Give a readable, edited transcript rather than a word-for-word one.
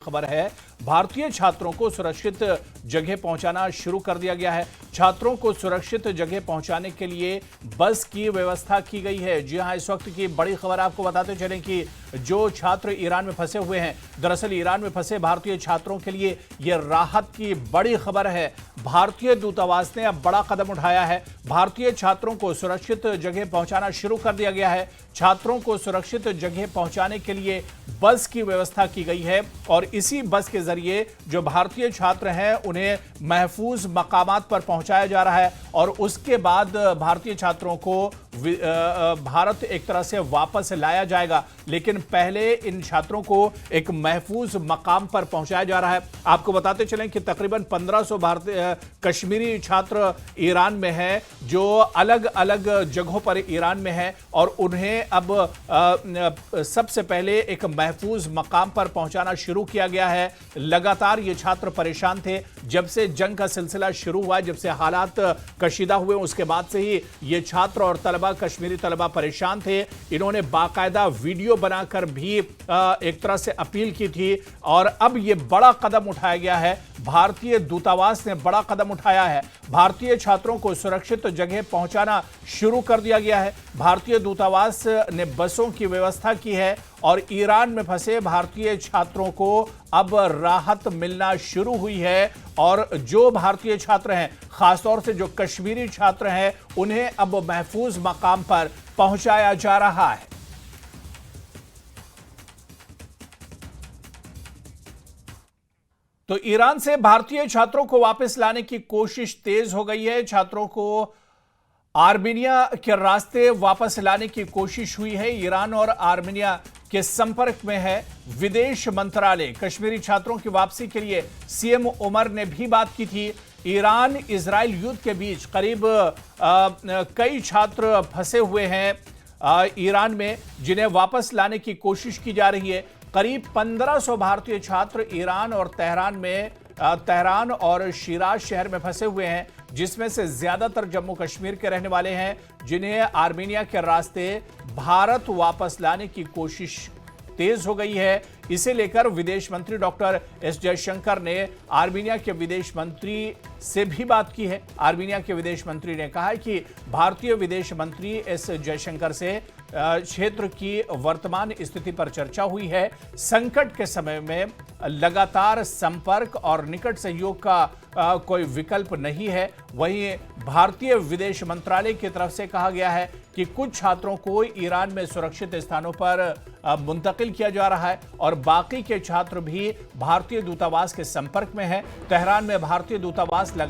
खबर है। भारतीय छात्रों को सुरक्षित जगह पहुंचाना शुरू कर दिया गया है। छात्रों को सुरक्षित जगह पहुंचाने के लिए बस की व्यवस्था की गई है। जी हां, इस वक्त की बड़ी खबर आपको बताते चलें कि जो छात्र ईरान में फंसे हुए हैं, दरअसल ईरान में फंसे भारतीय छात्रों के लिए यह राहत की बड़ी खबर है। भारतीय दूतावास ने अब बड़ा कदम उठाया है। भारतीय छात्रों को सुरक्षित जगह पहुंचाना शुरू कर दिया गया है। छात्रों को सुरक्षित जगह पहुंचाने के लिए बस की व्यवस्था की गई है और इसी बस के जरिए जो भारतीय छात्र हैं उन्हें महफूज मकामात पर पहुंचाया जा रहा है और उसके बाद भारतीय छात्रों को भारत एक तरह से वापस लाया जाएगा। लेकिन पहले इन छात्रों को एक महफूज मकाम पर पहुंचाया जा रहा है। आपको बताते चलें कि तकरीबन 1500 भारतीय कश्मीरी छात्र ईरान में हैं, जो अलग अलग जगहों पर ईरान में हैं और उन्हें अब सबसे पहले एक महफूज मकाम पर पहुंचाना शुरू किया गया है। लगातार ये छात्र परेशान थे जब से जंग का सिलसिला शुरू हुआ, जब से हालात कशीदा हुए, उसके बाद से ही ये छात्र और तलबा, कश्मीरी तलबा परेशान थे। इन्होंने बाकायदा वीडियो बनाकर भी एक तरह से अपील की थी और अब ये बड़ा कदम उठाया गया है। भारतीय दूतावास ने बड़ा कदम उठाया है। भारतीय छात्रों को सुरक्षित जगह पहुंचाना शुरू कर दिया गया है। भारतीय दूतावास ने बसों की व्यवस्था की है और ईरान में फंसे भारतीय छात्रों को अब राहत मिलना शुरू हुई है और जो भारतीय छात्र हैं, खासतौर से जो कश्मीरी छात्र हैं, उन्हें अब महफूज मकाम पर पहुंचाया जा रहा है। तो ईरान से भारतीय छात्रों को वापस लाने की कोशिश तेज हो गई है। छात्रों को आर्मेनिया के रास्ते वापस लाने की कोशिश हुई है। ईरान और आर्मेनिया के संपर्क में है विदेश मंत्रालय। कश्मीरी छात्रों की वापसी के लिए सीएम उमर ने भी बात की थी। ईरान इजराइल युद्ध के बीच करीब कई छात्र फंसे हुए हैं ईरान में, जिन्हें वापस लाने की कोशिश की जा रही है। करीब 1500 भारतीय छात्र ईरान और तेहरान और शिराज शहर में फंसे हुए हैं, जिसमें से ज्यादातर जम्मू कश्मीर के रहने वाले हैं, जिन्हें आर्मेनिया के रास्ते भारत वापस लाने की कोशिश तेज हो गई है। इसे लेकर विदेश मंत्री डॉक्टर एस जयशंकर ने आर्मेनिया के विदेश मंत्री से भी बात की है। आर्मेनिया के विदेश मंत्री ने कहा है कि भारतीय विदेश मंत्री एस जयशंकर से क्षेत्र की वर्तमान स्थिति पर चर्चा हुई है। संकट के समय में लगातार संपर्क और निकट सहयोग का कोई विकल्प नहीं है। वहीं भारतीय विदेश मंत्रालय की तरफ से कहा गया है कि कुछ छात्रों को ईरान में सुरक्षित स्थानों पर मुंतकिल किया जा रहा है और बाकी के छात्र भी भारतीय दूतावास के संपर्क में हैं। तेहरान में भारतीय दूतावास लगा